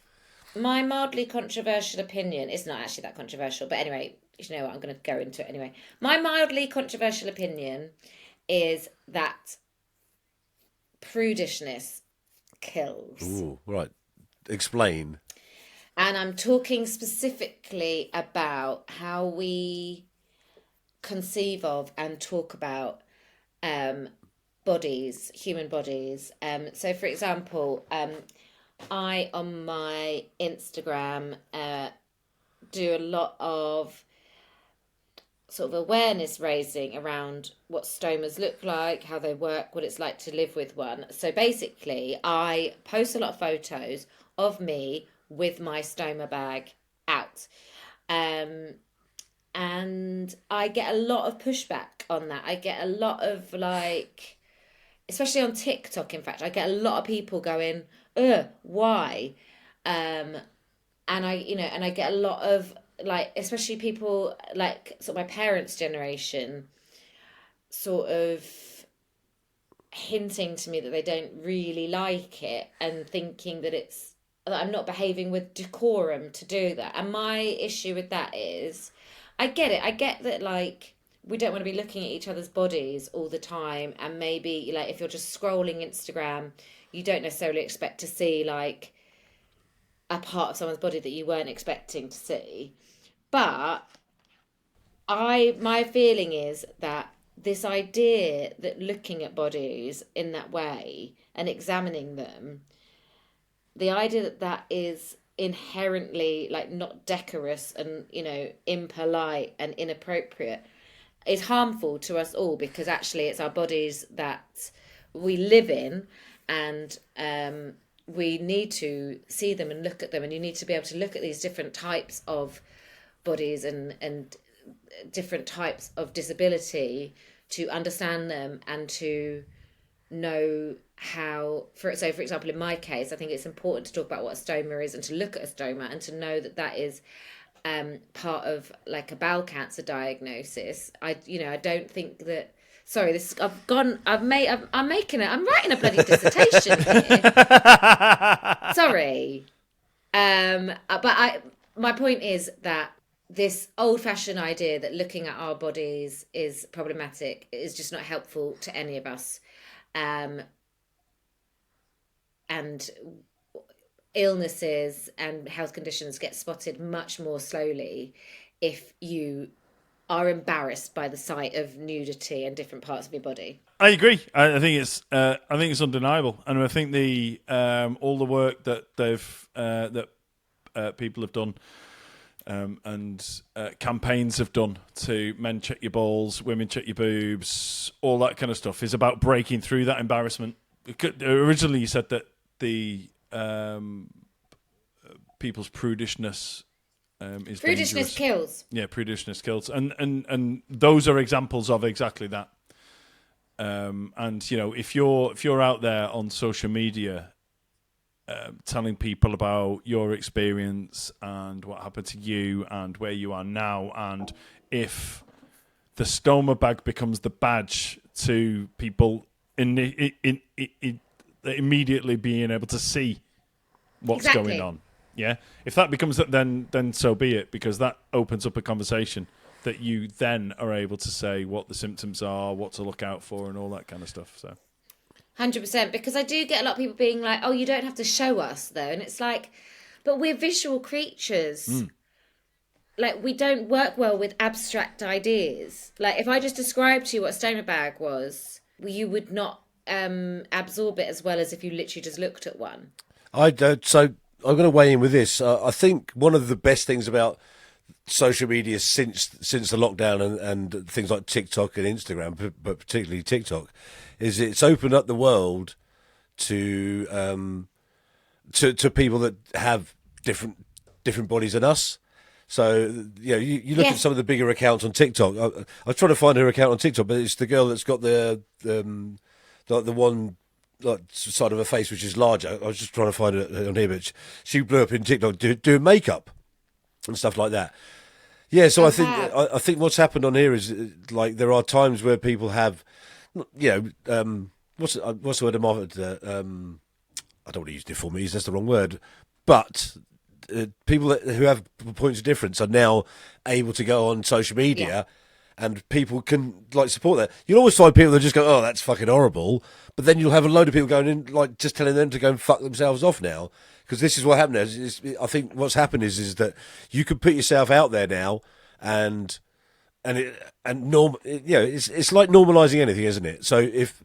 my mildly controversial opinion is not actually that controversial, but anyway, you know what? I'm going to go into it anyway. My mildly controversial opinion is that prudishness kills. Ooh, right. Explain. And I'm talking specifically about how we conceive of and talk about bodies, human bodies. So, for example, I on my Instagram do a lot of sort of awareness raising around what stomas look like, how they work, what it's like to live with one. So basically, I post a lot of photos of me with my stoma bag out. Um, and I get a lot of pushback on that. I get a lot of like, especially on TikTok, in fact, I get a lot of people going, why? Um, and I get a lot of like, especially people like sort of my parents' generation, sort of hinting to me that they don't really like it and thinking that I'm not behaving with decorum to do that. And my issue with that is, I get it. I get that like we don't want to be looking at each other's bodies all the time, and maybe like if you're just scrolling Instagram, you don't necessarily expect to see like a part of someone's body that you weren't expecting to see. But my feeling is that this idea that looking at bodies in that way and examining them, the idea that that is inherently like not decorous and impolite and inappropriate is harmful to us all, because actually it's our bodies that we live in, and we need to see them and look at them, and you need to be able to look at these different types of bodies and different types of disability to understand them and to know how, for example, in my case, I think it's important to talk about what a stoma is and to look at a stoma and to know that that is part of like a bowel cancer diagnosis. I don't think that, sorry, this I'm writing a bloody dissertation here. Sorry. My point is that this old-fashioned idea that looking at our bodies is problematic is just not helpful to any of us. And illnesses and health conditions get spotted much more slowly if you are embarrassed by the sight of nudity and different parts of your body. I agree. I think it's undeniable, and I think the all the work that people have done and campaigns have done to men check your balls, women check your boobs, all that kind of stuff is about breaking through that embarrassment. Originally, you said that the people's prudishness is prudishness dangerous. Kills. Yeah, prudishness kills, and those are examples of exactly that. And if you're out there on social media telling people about your experience and what happened to you and where you are now, and if the stoma bag becomes the badge to people in immediately being able to see what's going on, yeah, if that becomes that, then so be it, because that opens up a conversation that you then are able to say what the symptoms are, what to look out for, and all that kind of stuff. So 100%, because I do get a lot of people being like, oh, you don't have to show us though. And it's like, but we're visual creatures. Like, we don't work well with abstract ideas. Like, if I just described to you what a stoma bag was, you would not absorb it as well as if you literally just looked at one. So I'm going to weigh in with this. I think one of the best things about social media since the lockdown and things like TikTok and Instagram, but particularly TikTok, is it's opened up the world to people that have different bodies than us. So you look at some of the bigger accounts on TikTok. I was trying to find her account on TikTok, but it's the girl that's got the one like side of her face which is larger. I was just trying to find it on here, but she blew up in TikTok doing makeup and stuff like that. Yeah, so I think what's happened on here is like there are times where people have, what's the word I'm offered? I don't want to use deformities. That's the wrong word, but people who have points of difference are now able to go on social media, and people can like support that. You'll always find people that just go, "Oh, that's fucking horrible," but then you'll have a load of people going in, like just telling them to go and fuck themselves off now. Because this is what happened. I think what's happened is that you can put yourself out there now, it's like normalising anything, isn't it? So if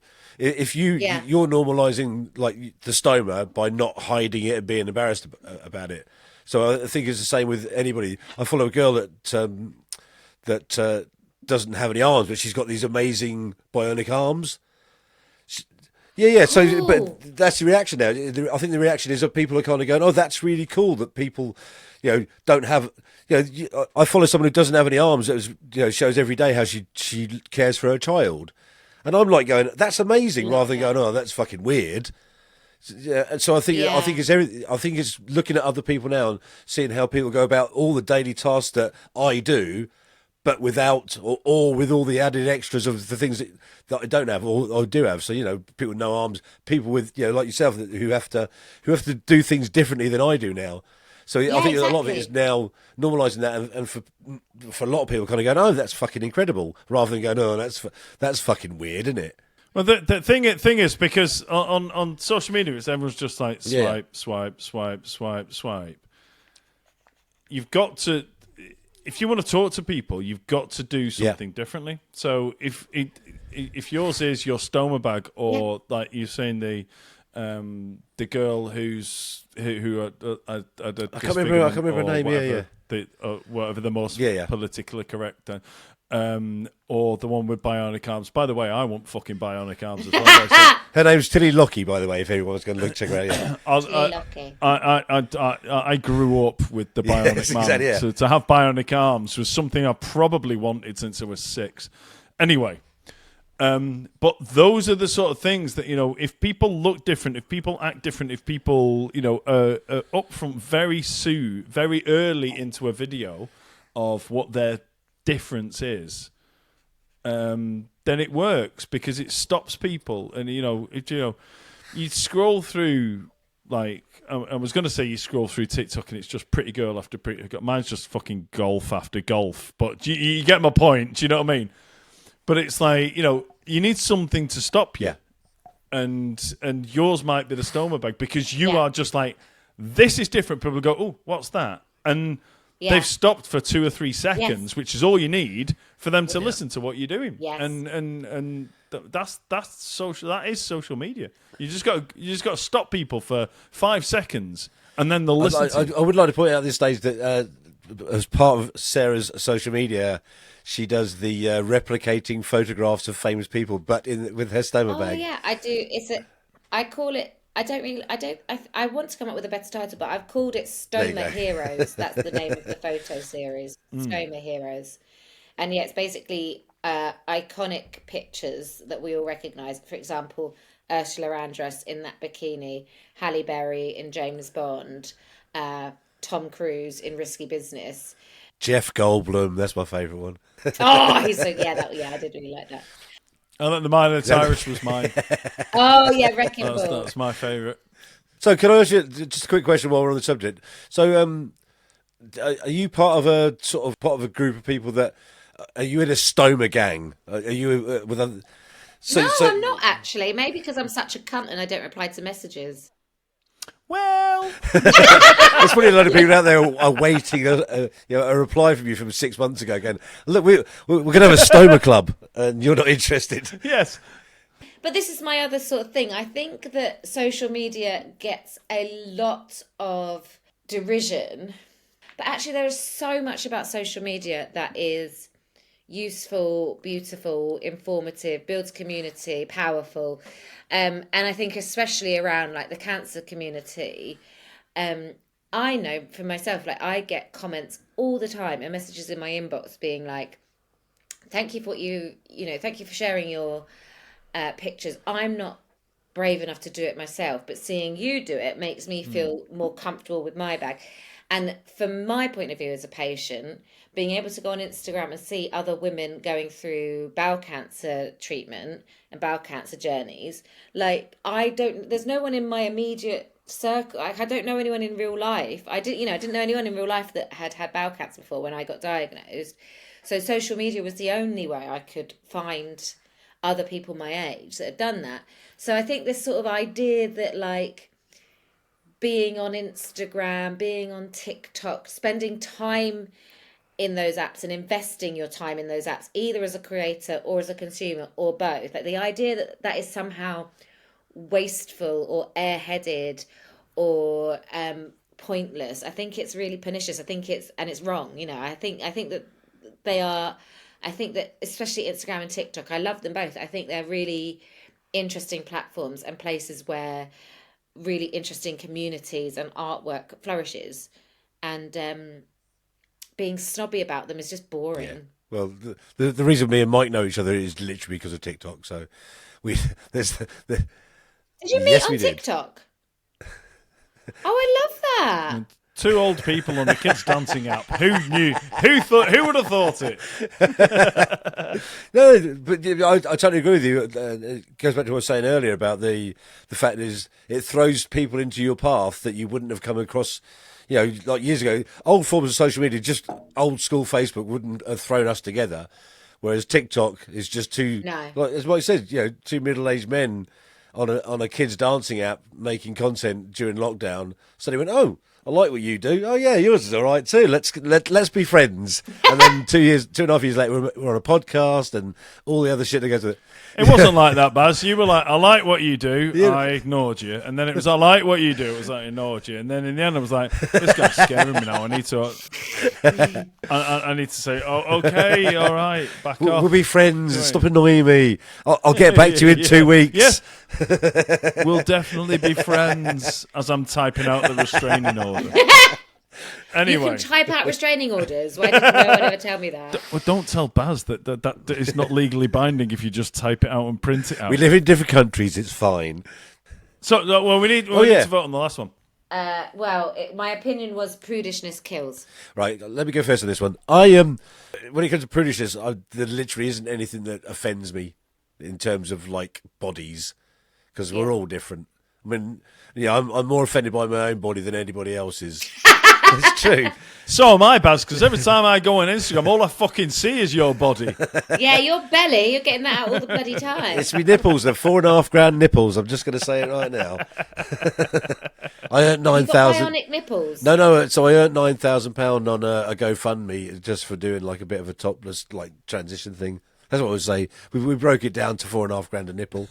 you're normalising like the stoma by not hiding it and being embarrassed about it. So I think it's the same with anybody. I follow a girl that doesn't have any arms, but she's got these amazing bionic arms. Yeah. So, Cool. but that's the reaction now. I think the reaction is that people are kind of going, "Oh, that's really cool that people, don't have." I follow someone who doesn't have any arms. That shows every day how she cares for her child, and I'm like going, "That's amazing," rather than going, "Oh, that's fucking weird." Yeah, and so I think it's looking at other people now and seeing how people go about all the daily tasks that I do, but without or with all the added extras of the things that I don't have or do have. So people with no arms, people with like yourself who have to do things differently than I do now. So I think a lot of it is now normalising that, and for a lot of people, kind of going, "Oh, that's fucking incredible," rather than going, "Oh, that's fucking weird, isn't it?" Well, the thing is, because on social media, everyone's just like swipe. You've got to, if you want to talk to people, you've got to do something differently. So if yours is your stoma bag, or like you're saying the girl who I can't remember her name. Whatever the most politically correct. Or the one with bionic arms. By the way, I want fucking bionic arms as well. Her name's Tilly Lockie, by the way, if everyone's going to check her out. I grew up with the bionic arms. Exactly, yeah. So to have bionic arms was something I probably wanted since I was 6. Anyway, but those are the sort of things that, if people look different, if people act different, if people, are up front very early into a video of what their difference is, then it works because it stops people. And you scroll through, like, I was going to say you scroll through TikTok and it's just pretty girl after pretty girl. Mine's just fucking golf after golf, but you get my point. Do you know what I mean? But it's like, you need something to stop you. And yours might be the stoma bag, because you are just like, this is different. People go, "Oh, what's that?" And they've stopped for 2 or 3 seconds, which is all you need for them to listen to what you're doing. Yes. And that's social. That is social media. You just got to stop people for 5 seconds, and then they'll listen. I would like to point out at this stage that as part of Sarah's social media, she does the replicating photographs of famous people, but with her stoma bag. Oh yeah, I do. I call it. I want to come up with a better title, but I've called it Stoma Heroes. That's the name of the photo series, Stoma Heroes. And it's basically iconic pictures that we all recognise. For example, Ursula Andress in that bikini, Halle Berry in James Bond, Tom Cruise in Risky Business. Jeff Goldblum, that's my favourite one. Oh, he's so I did really like that. I like the Minor Irish was mine. Oh yeah, Wrecking Ball. That's my favourite. So can I ask you just a quick question while we're on the subject? So are you part of a group of people that are you in a stoma gang? Are you with other? No, I'm not actually. Maybe because I'm such a cunt and I don't reply to messages. Well, there's probably a lot of people out there awaiting a reply from you from 6 months ago, going, "Look, we're going to have a stoma club, and you're not interested." Yes. But this is my other sort of thing. I think that social media gets a lot of derision, but actually there is so much about social media that is useful, beautiful, informative, builds community, powerful. And I think especially around like the cancer community, I know for myself, like I get comments all the time and messages in my inbox being like, thank you for thank you for sharing your pictures. I'm not brave enough to do it myself, but seeing you do it makes me feel more comfortable with my bag. And from my point of view as a patient, being able to go on Instagram and see other women going through bowel cancer treatment and bowel cancer journeys, like there's no one in my immediate circle. Like, I don't know anyone in real life. I didn't know anyone in real life that had bowel cancer before when I got diagnosed. So social media was the only way I could find other people my age that had done that. So I think this sort of idea that like being on Instagram, being on TikTok, spending time in those apps and investing your time in those apps, either as a creator or as a consumer or both, like the idea that that is somehow wasteful or airheaded or pointless, I think it's really pernicious. I think it's wrong. I think that they are I think that especially Instagram and TikTok, I love them both. I think they're really interesting platforms and places where really interesting communities and artwork flourishes. And being snobby about them is just Yeah. boring. Well, the reason me and Mike know each other is literally because of TikTok. So we there's the Did you meet yes on we did. TikTok? Oh, I love that. Two old people on the kids dancing app. Who knew? Who would have thought it? No, but I totally agree with you. It goes back to what I was saying earlier about the fact is it throws people into your path that you wouldn't have come across. You know, like years ago, old forms of social media, just old school Facebook wouldn't have thrown us together. Whereas TikTok is just two, No. like as Mike said, you know, two middle-aged men on a kids dancing app making content during lockdown. So they went, oh, I like what you do. Oh yeah, yours is all right too. Let's be friends. And then 2.5 years later, we're on a podcast and all the other shit that goes with it. It wasn't like that, Baz. You were like, I like what you do. Yeah. I ignored you. And then it was, I like what you do. It was like, I ignored you. And then in the end, I was like, this guy's scaring me now. I need to I need to say, oh, okay, all right, back off. We'll be friends. Right. Stop annoying me. I'll get back to you in 2 weeks. Yes. We'll definitely be friends as I'm typing out the restraining order. Anyway. You can type out restraining orders. Why didn't no one ever tell me that? Well, don't tell Baz that is not legally binding if you just type it out and print it out. We live in different countries. It's fine. So, well, we need to vote on the last one. My opinion was prudishness kills. Right, let me go first on this one. When it comes to prudishness, there literally isn't anything that offends me in terms of like bodies, because we're all different. I mean, yeah, I'm more offended by my own body than anybody else's. It's true. So am I, Baz, because every time I go on Instagram, all I fucking see is your body. Yeah, your belly, you're getting that out all the bloody time. It's me nipples. They're $4.5 nipples. I'm just going to say it right now. I earned You've got 9,000. bionic nipples. No. So I earned £9,000 on a GoFundMe just for doing like a bit of a topless like transition thing. That's what I would say. We broke it down to $4.5 a nipple.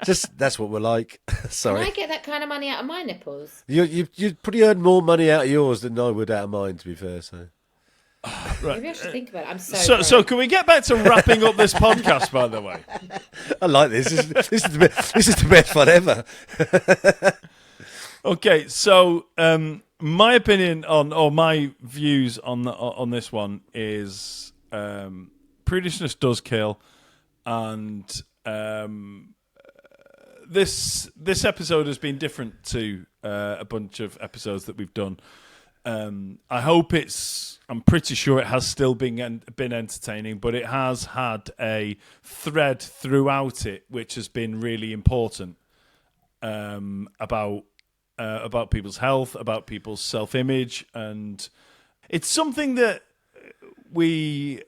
Just that's what we're like. Sorry. Can I get that kind of money out of my nipples? You'd probably earn more money out of yours than I would out of mine, to be fair. So Maybe I should think about it. I'm so So can we get back to wrapping up this podcast, by the way? I like this. This is the best fun ever. Okay, so my opinion or my views on this one is prudishness does kill, and this episode has been different to a bunch of episodes that we've done. I hope I'm pretty sure it has still been entertaining, but it has had a thread throughout it which has been really important about people's health, about people's self-image, and it's something that we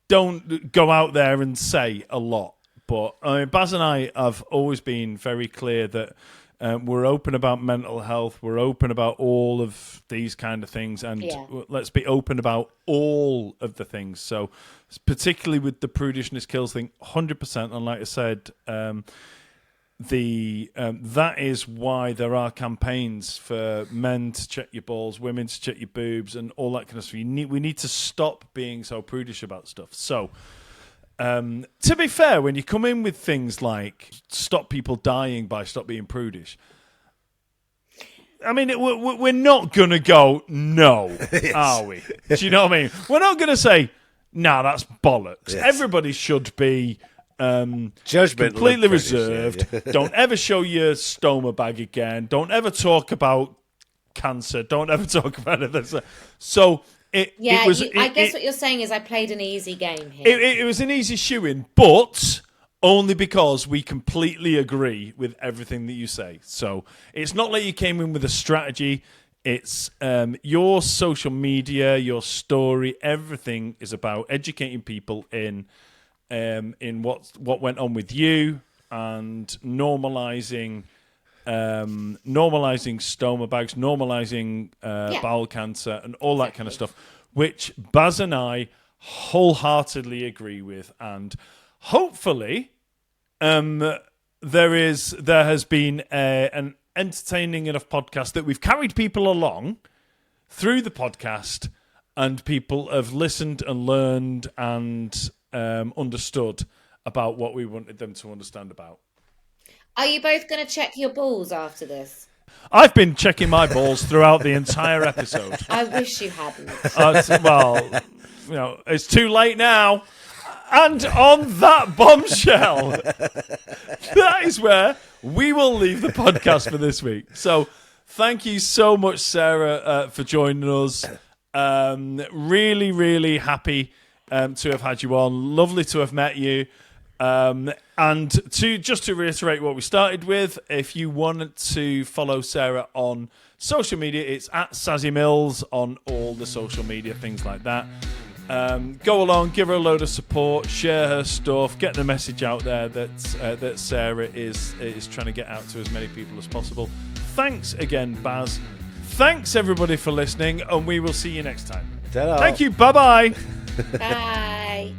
don't go out there and say a lot. But Baz and I have always been very clear that we're open about mental health. We're open about all of these kind of things, and let's be open about all of the things. So, particularly with the prudishness kills thing, 100%. And like I said, that is why there are campaigns for men to check your balls, women to check your boobs, and all that kind of stuff. We need to stop being so prudish about stuff. So. To be fair, when you come in with things like stop people dying by stop being prudish, I mean, we're not going to go, no, yes. Are we? Do you know what I mean? We're not going to say, nah, that's bollocks. Yes. Everybody should be completely reserved. Yeah. Don't ever show your stoma bag again. Don't ever talk about cancer. Don't ever talk about it. So... I guess what you're saying is I played an easy game here. It was an easy shoo-in, but only because we completely agree with everything that you say. So it's not like you came in with a strategy. It's your social media, your story, everything is about educating people in what went on with you and normalising stoma bags, normalising bowel cancer and all that kind of stuff, which Baz and I wholeheartedly agree with. And hopefully there has been an entertaining enough podcast that we've carried people along through the podcast and people have listened and learned and understood about what we wanted them to understand about. Are you both going to check your balls after this? I've been checking my balls throughout the entire episode. I wish you hadn't. It's too late now. And on that bombshell, that is where we will leave the podcast for this week. So thank you so much, Sarah, for joining us. Really, really happy to have had you on. Lovely to have met you. And to reiterate what we started with, if you want to follow Sarah on social media, it's at Sazzy Mills on all the social media, things like that. Go along, give her a load of support, share her stuff, get the message out there that Sarah is trying to get out to as many people as possible. Thanks again, Baz. Thanks everybody for listening, and we will see you next time. Ta-da. Thank you. Bye-bye. Bye.